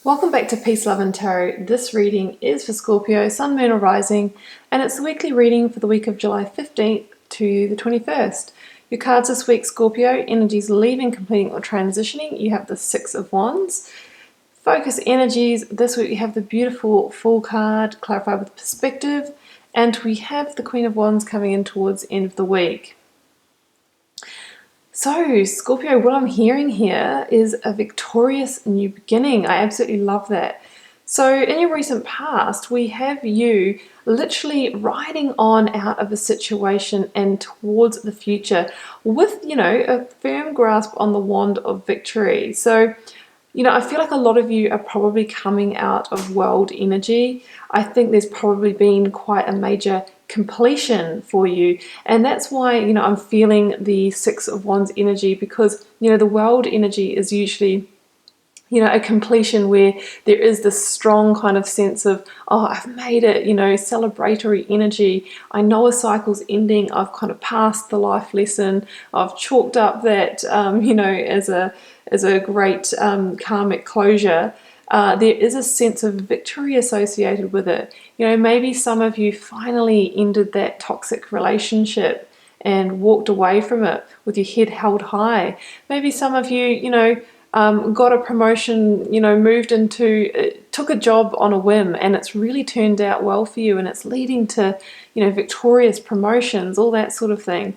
Welcome back to Peace, Love and Tarot. This reading is for Scorpio, Sun, Moon or Rising, and it's the weekly reading for the week of July 15th to the 21st. Your cards this week, Scorpio: energies leaving, completing or transitioning. You have the Six of Wands. Focus energies, this week we have the beautiful Fool card, clarify with perspective, and we have the Queen of Wands coming in towards the end of the week. So, Scorpio, what I'm hearing here is a victorious new beginning. I absolutely love that. So, in your recent past, we have you literally riding on out of a situation and towards the future with, a firm grasp on the wand of victory. So, I feel like a lot of you are probably coming out of world energy. I think there's probably been quite a major completion for you, and that's why I'm feeling the Six of Wands energy, because the world energy is usually a completion where there is this strong kind of sense of, oh, I've made it, celebratory energy. I know a cycle's ending. I've kind of passed the life lesson. I've chalked up that as a great karmic closure. There is a sense of victory associated with it. Maybe some of you finally ended that toxic relationship and walked away from it with your head held high. Maybe some of you, got a promotion, took a job on a whim, and it's really turned out well for you, and it's leading to, victorious promotions, all that sort of thing.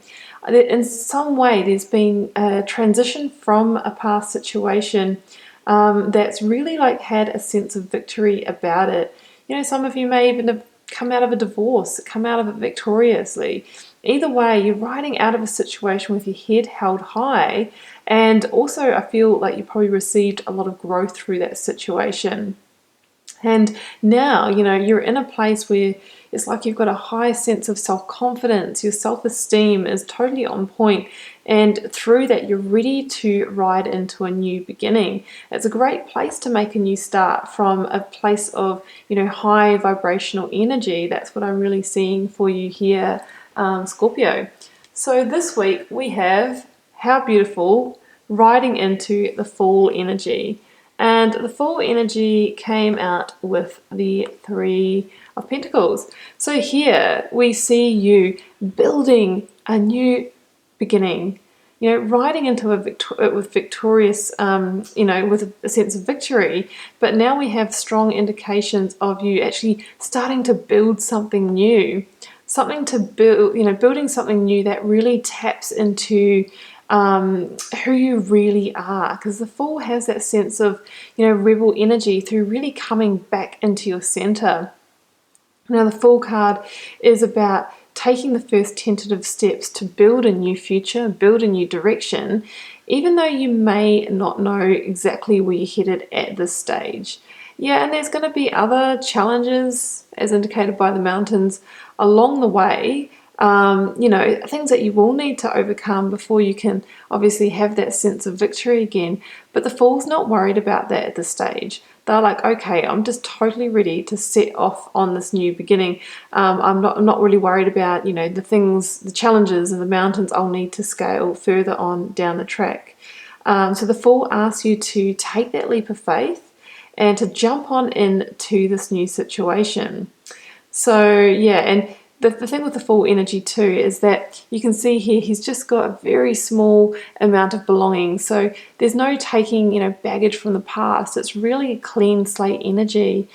In some way, there's been a transition from a past situation that's really had a sense of victory about it. Some of you may even have come out of a divorce, come out of it victoriously. Either way, you're riding out of a situation with your head held high, and also I feel like you probably received a lot of growth through that situation. And now, you're in a place where it's like you've got a high sense of self-confidence. Your self-esteem is totally on point. And through that, you're ready to ride into a new beginning. It's a great place to make a new start from a place of, high vibrational energy. That's what I'm really seeing for you here, Scorpio. So this week we have, how beautiful, riding into the Fool energy. And the Fool energy came out with the Three of Pentacles. So here we see you building a new beginning, riding into with victorious, with a sense of victory. But now we have strong indications of you actually starting to build something new, building something new that really taps into who you really are, because the Fool has that sense of rebel energy through really coming back into your center. Now the Fool card is about taking the first tentative steps to build a new future, build a new direction, even though you may not know exactly where you're headed at this stage. Yeah, and there's going to be other challenges, as indicated by the mountains, along the way. Things that you will need to overcome before you can obviously have that sense of victory again. But the Fool's not worried about that at this stage. They're like, okay, I'm just totally ready to set off on this new beginning. I'm not really worried about, the challenges and the mountains I'll need to scale further on down the track. So the Fool asks you to take that leap of faith and to jump on into this new situation. So yeah, and the thing with the Fool energy too is that you can see here he's just got a very small amount of belongings. So there's no taking, baggage from the past. It's really a clean slate energy,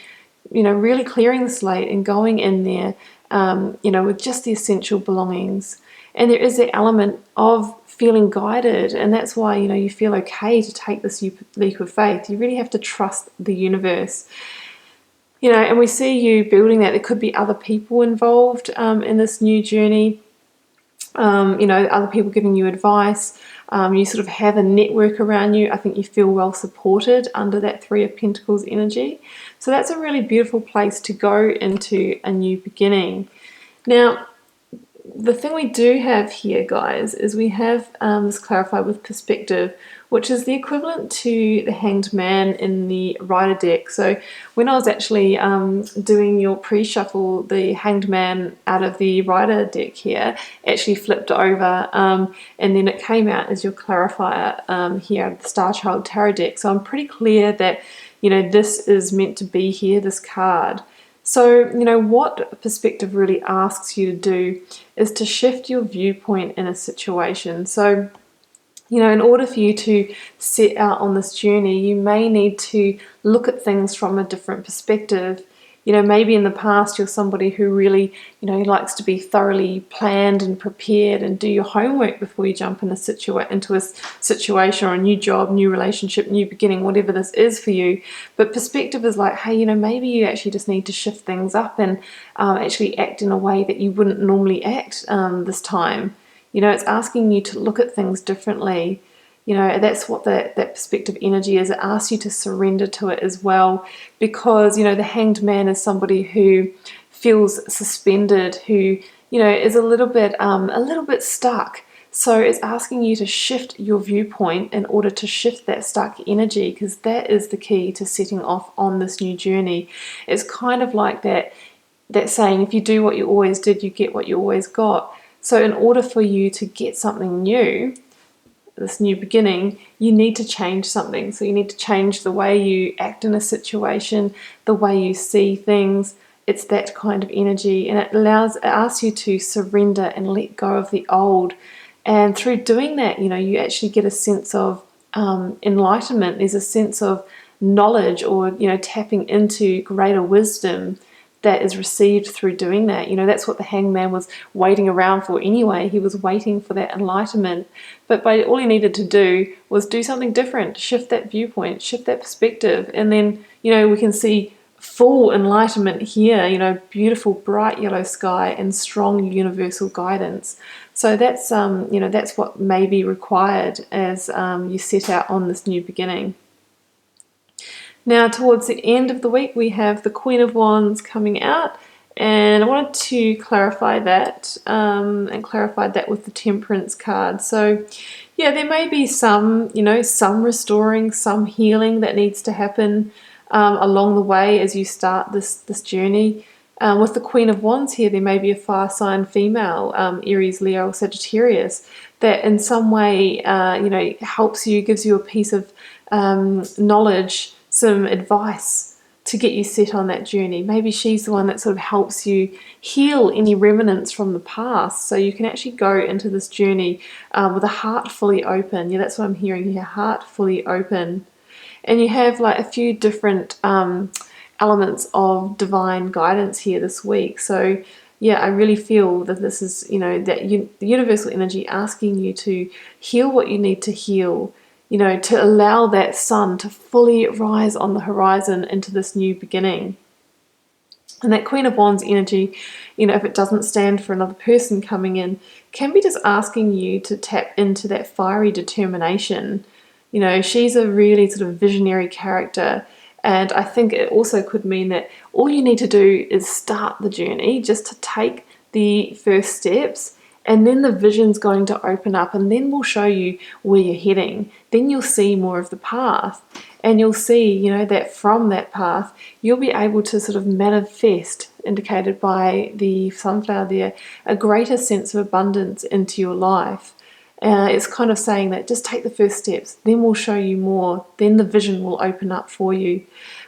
really clearing the slate and going in there, with just the essential belongings. And there is the element of feeling guided, and that's why, you feel okay to take this leap of faith. You really have to trust the universe. And we see you building that. There could be other people involved in this new journey, other people giving you advice. You sort of have a network around you. I think you feel well supported under that Three of Pentacles energy. So that's a really beautiful place to go into a new beginning. Now, the thing we do have here, guys, is we have this clarify with perspective, which is the equivalent to the Hanged Man in the Rider deck. So when I was actually doing your pre-shuffle, the Hanged Man out of the Rider deck here actually flipped over, and then it came out as your clarifier here out of the Star Child Tarot deck. So I'm pretty clear that this is meant to be here, this card. So, what perspective really asks you to do is to shift your viewpoint in a situation. So, in order for you to set out on this journey, you may need to look at things from a different perspective. Maybe in the past you're somebody who really, likes to be thoroughly planned and prepared and do your homework before you jump into a situation or a new job, new relationship, new beginning, whatever this is for you. But perspective is like, hey, maybe you actually just need to shift things up and actually act in a way that you wouldn't normally act this time. It's asking you to look at things differently. That's what that perspective energy is. It asks you to surrender to it as well, because, the Hanged Man is somebody who feels suspended, who, is a little bit stuck. So it's asking you to shift your viewpoint in order to shift that stuck energy, because that is the key to setting off on this new journey. It's kind of like that saying, if you do what you always did, you get what you always got. So in order for you to get something new, this new beginning, you need to change something. So you need to change the way you act in a situation, the way you see things. It's that kind of energy, and it asks you to surrender and let go of the old. And through doing that, you actually get a sense of enlightenment. There's a sense of knowledge, or tapping into greater wisdom that is received through doing that. That's what the Hanged Man was waiting around for anyway. He was waiting for that enlightenment. But all he needed to do was do something different, shift that viewpoint, shift that perspective. And then, we can see full enlightenment here, beautiful bright yellow sky and strong universal guidance. So that's, that's what may be required as you set out on this new beginning. Now, towards the end of the week, we have the Queen of Wands coming out, and I wanted to clarify that, and clarify that with the Temperance card. So, yeah, there may be some, some restoring, some healing that needs to happen along the way as you start this journey. With the Queen of Wands here, there may be a fire sign female, Aries, Leo, or Sagittarius, that in some way, helps you, gives you a piece of knowledge, some advice to get you set on that journey. Maybe she's the one that sort of helps you heal any remnants from the past, so you can actually go into this journey with a heart fully open. Yeah, that's what I'm hearing here, heart fully open. And you have like a few different elements of divine guidance here this week. So yeah, I really feel that this is, the universal energy asking you to heal what you need to heal, to allow that sun to fully rise on the horizon into this new beginning. And that Queen of Wands energy, if it doesn't stand for another person coming in, can be just asking you to tap into that fiery determination. She's a really sort of visionary character, and I think it also could mean that all you need to do is start the journey, just to take the first steps, and then the vision's going to open up, and then we'll show you where you're heading. Then you'll see more of the path, and you'll see, that from that path, you'll be able to sort of manifest, indicated by the sunflower there, a greater sense of abundance into your life. It's kind of saying that just take the first steps, then we'll show you more, then the vision will open up for you.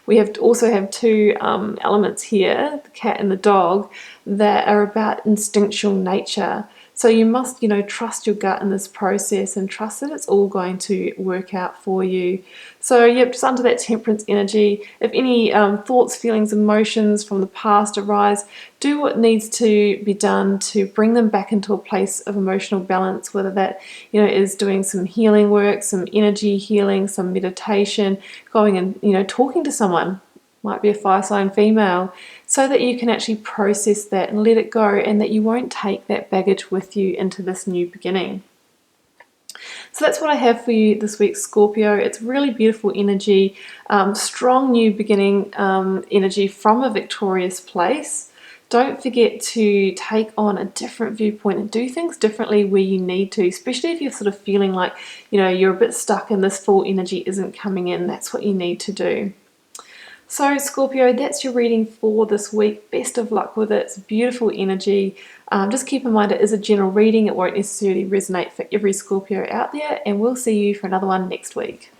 We also have two elements here, the cat and the dog, that are about instinctual nature. So you must, trust your gut in this process and trust that it's all going to work out for you. So yep, just under that Temperance energy, if any thoughts, feelings, emotions from the past arise, do what needs to be done to bring them back into a place of emotional balance, whether that, is doing some healing work, some energy healing, some meditation, going and, talking to someone. Might be a fire sign female, so that you can actually process that and let it go, and that you won't take that baggage with you into this new beginning. So that's what I have for you this week, Scorpio. It's really beautiful energy, strong new beginning energy from a victorious place. Don't forget to take on a different viewpoint and do things differently where you need to, especially if you're sort of feeling like, you're a bit stuck and this full energy isn't coming in. That's what you need to do. So Scorpio, that's your reading for this week. Best of luck with it. It's beautiful energy. Just keep in mind it is a general reading. It won't necessarily resonate for every Scorpio out there, and we'll see you for another one next week.